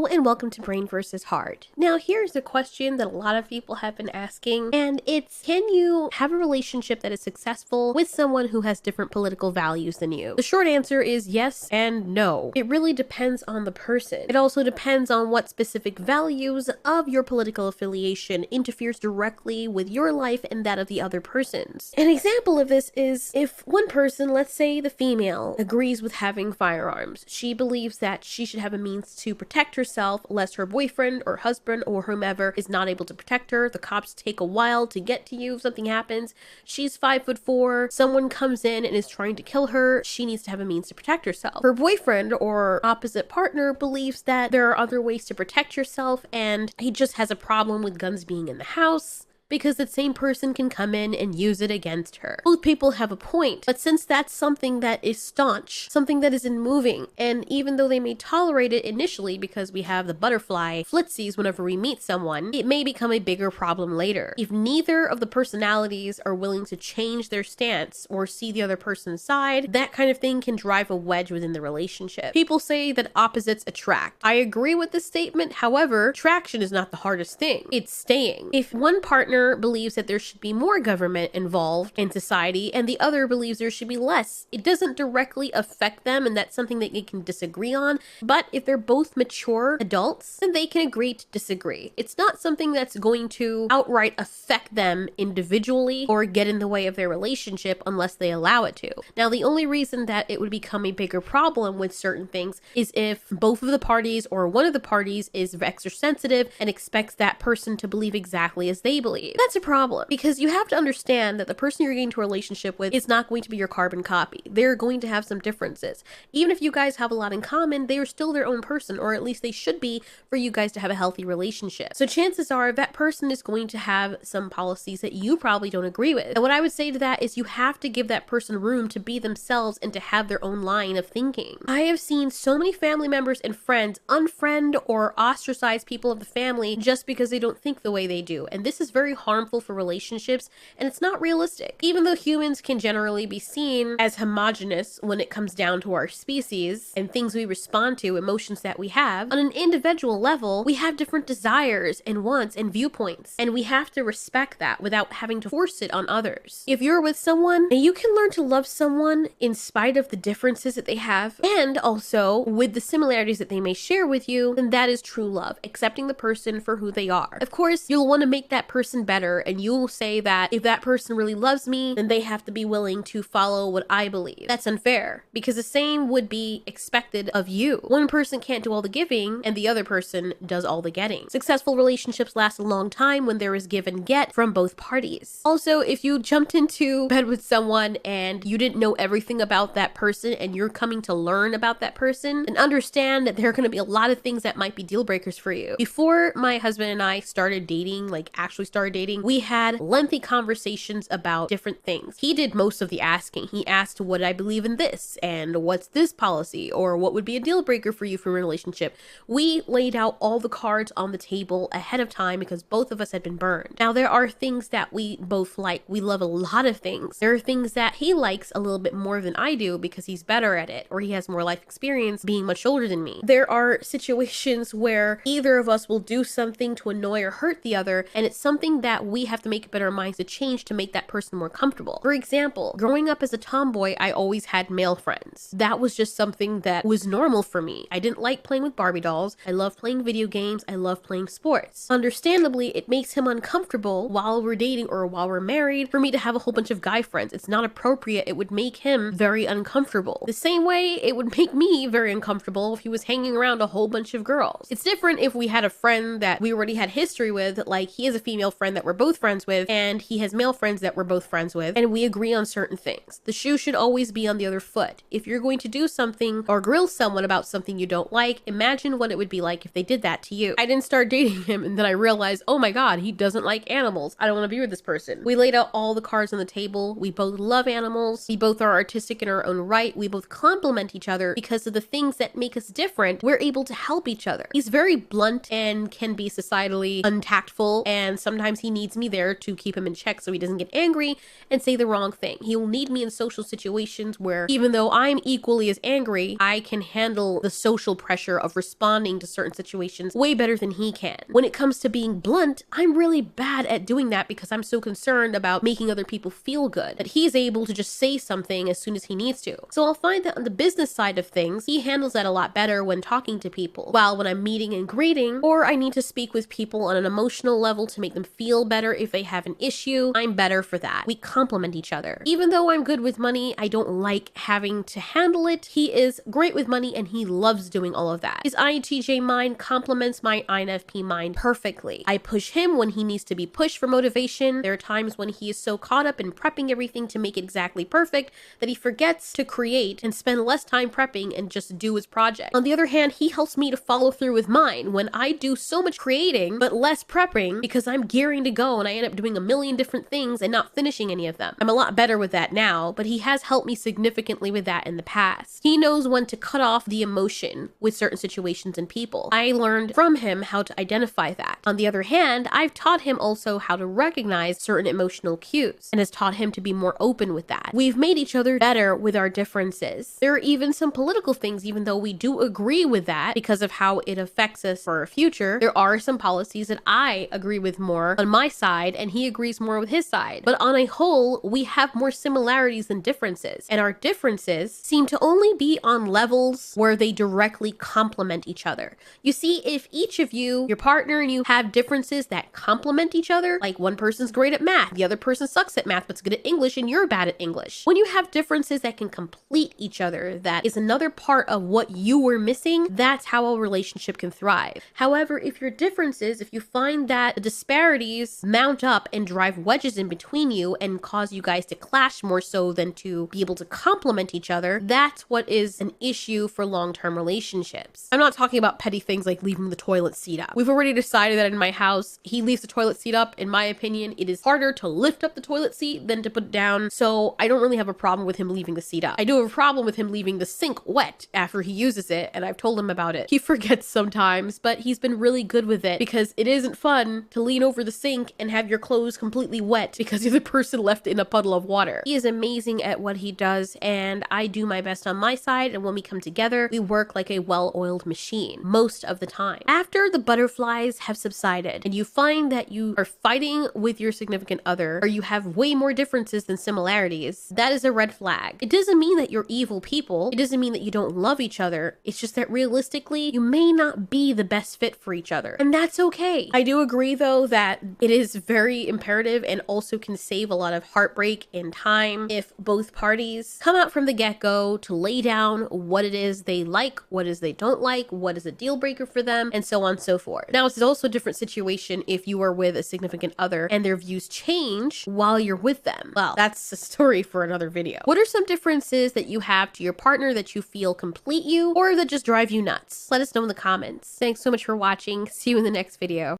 Hello and welcome to Brain vs. Heart. Now here's a question that a lot of people have been asking, and it's, can you have a relationship that is successful with someone who has different political values than you? The short answer is yes and no. It really depends on the person. It also depends on what specific values of your political affiliation interferes directly with your life and that of the other person's. An example of this is if one person, let's say the female, agrees with having firearms. She believes that she should have a means to protect herself lest her boyfriend or husband or whomever is not able to protect her. The cops take a while to get to you if something happens. She's 5'4", someone comes in and is trying to kill her. She needs to have a means to protect herself. Her boyfriend or opposite partner believes that there are other ways to protect yourself and he just has a problem with guns being in the house, because that same person can come in and use it against her. Both people have a point, but since that's something that is staunch, something that isn't moving, and even though they may tolerate it initially because we have the butterfly flitsies whenever we meet someone, it may become a bigger problem later. If neither of the personalities are willing to change their stance or see the other person's side, that kind of thing can drive a wedge within the relationship. People say that opposites attract. I agree with this statement, however, attraction is not the hardest thing. It's staying. If one partner believes that there should be more government involved in society and the other believes there should be less, it doesn't directly affect them and that's something that they can disagree on, but if they're both mature adults, then they can agree to disagree. It's not something that's going to outright affect them individually or get in the way of their relationship unless they allow it to. Now, the only reason that it would become a bigger problem with certain things is if both of the parties or one of the parties is extra sensitive and expects that person to believe exactly as they believe. That's a problem because you have to understand that the person you're getting into a relationship with is not going to be your carbon copy. They're going to have some differences. Even if you guys have a lot in common, they are still their own person, or at least they should be for you guys to have a healthy relationship. So chances are that person is going to have some policies that you probably don't agree with. And what I would say to that is you have to give that person room to be themselves and to have their own line of thinking. I have seen so many family members and friends unfriend or ostracize people of the family just because they don't think the way they do. And this is very harmful for relationships, and it's not realistic. Even though humans can generally be seen as homogenous when it comes down to our species and things we respond to, emotions that we have, on an individual level, we have different desires and wants and viewpoints, and we have to respect that without having to force it on others. If you're with someone and you can learn to love someone in spite of the differences that they have, and also with the similarities that they may share with you, then that is true love, accepting the person for who they are. Of course, you'll want to make that person better, and you'll say that if that person really loves me, then they have to be willing to follow what I believe. That's unfair because the same would be expected of you. One person can't do all the giving and the other person does all the getting. Successful relationships last a long time when there is give and get from both parties. Also, if you jumped into bed with someone and you didn't know everything about that person and you're coming to learn about that person, then understand that there are going to be a lot of things that might be deal breakers for you. Before my husband and I started dating, actually started dating, we had lengthy conversations about different things. He did most of the asking. He asked, would I believe in this? And what's this policy? Or what would be a deal breaker for you for a relationship? We laid out all the cards on the table ahead of time because both of us had been burned. Now, there are things that we both like. We love a lot of things. There are things that he likes a little bit more than I do because he's better at it or he has more life experience being much older than me. There are situations where either of us will do something to annoy or hurt the other, and it's something that we have to make up in our minds to change to make that person more comfortable. For example, growing up as a tomboy, I always had male friends. That was just something that was normal for me. I didn't like playing with Barbie dolls. I love playing video games. I love playing sports. Understandably, it makes him uncomfortable while we're dating or while we're married for me to have a whole bunch of guy friends. It's not appropriate. It would make him very uncomfortable. The same way it would make me very uncomfortable if he was hanging around a whole bunch of girls. It's different if we had a friend that we already had history with, like he has a female friend that we're both friends with and he has male friends that we're both friends with, and we agree on certain things. The shoe should always be on the other foot. If you're going to do something or grill someone about something you don't like, imagine what it would be like if they did that to you. I didn't start dating him and then I realized, oh my god, he doesn't like animals. I don't want to be with this person. We laid out all the cards on the table. We both love animals. We both are artistic in our own right. We both complement each other because of the things that make us different. We're able to help each other. He's very blunt and can be societally untactful, and sometimes he needs me there to keep him in check so he doesn't get angry and say the wrong thing. He will need me in social situations where, even though I'm equally as angry, I can handle the social pressure of responding to certain situations way better than he can. When it comes to being blunt, I'm really bad at doing that because I'm so concerned about making other people feel good, that he's able to just say something as soon as he needs to. So I'll find that on the business side of things, he handles that a lot better when talking to people. While when I'm meeting and greeting, or I need to speak with people on an emotional level to make them feel better if they have an issue, I'm better for that. We complement each other. Even though I'm good with money, I don't like having to handle it. He is great with money and he loves doing all of that. His INTJ mind complements my INFP mind perfectly. I push him when he needs to be pushed for motivation. There are times when he is so caught up in prepping everything to make it exactly perfect that he forgets to create and spend less time prepping and just do his project. On the other hand, he helps me to follow through with mine when I do so much creating but less prepping because I'm gearing to go and I end up doing a million different things and not finishing any of them. I'm a lot better with that now, but he has helped me significantly with that in the past. He knows when to cut off the emotion with certain situations and people. I learned from him how to identify that. On the other hand, I've taught him also how to recognize certain emotional cues and has taught him to be more open with that. We've made each other better with our differences. There are even some political things, even though we do agree with that because of how it affects us for our future, there are some policies that I agree with more on my side and he agrees more with his side. But on a whole, we have more similarities than differences, and our differences seem to only be on levels where they directly complement each other. You see, if each of you, your partner and you, have differences that complement each other, like one person's great at math, the other person sucks at math but's good at English, and you're bad at English. When you have differences that can complete each other, that is another part of what you were missing, that's how a relationship can thrive. However, if your differences, if you find that the disparities mount up and drive wedges in between you and cause you guys to clash more so than to be able to complement each other, that's what is an issue for long-term relationships. I'm not talking about petty things like leaving the toilet seat up. We've already decided that in my house, he leaves the toilet seat up. In my opinion, it is harder to lift up the toilet seat than to put it down, so I don't really have a problem with him leaving the seat up. I do have a problem with him leaving the sink wet after he uses it, and I've told him about it. He forgets sometimes, but he's been really good with it because it isn't fun to lean over the sink and have your clothes completely wet because the other person left it in a puddle of water. He is amazing at what he does, and I do my best on my side, and when we come together, we work like a well-oiled machine most of the time. After the butterflies have subsided and you find that you are fighting with your significant other, or you have way more differences than similarities, that is a red flag. It doesn't mean that you're evil people. It doesn't mean that you don't love each other. It's just that realistically, you may not be the best fit for each other, and that's okay. I do agree though that it is very imperative and also can save a lot of heartbreak and time if both parties come out from the get-go to lay down what it is they like, what is they don't like, what is a deal breaker for them, and so on and so forth. Now, it's also a different situation if you are with a significant other and their views change while you're with them. Well, that's a story for another video. What are some differences that you have to your partner that you feel complete you or that just drive you nuts? Let us know in the comments. Thanks so much for watching. See you in the next video.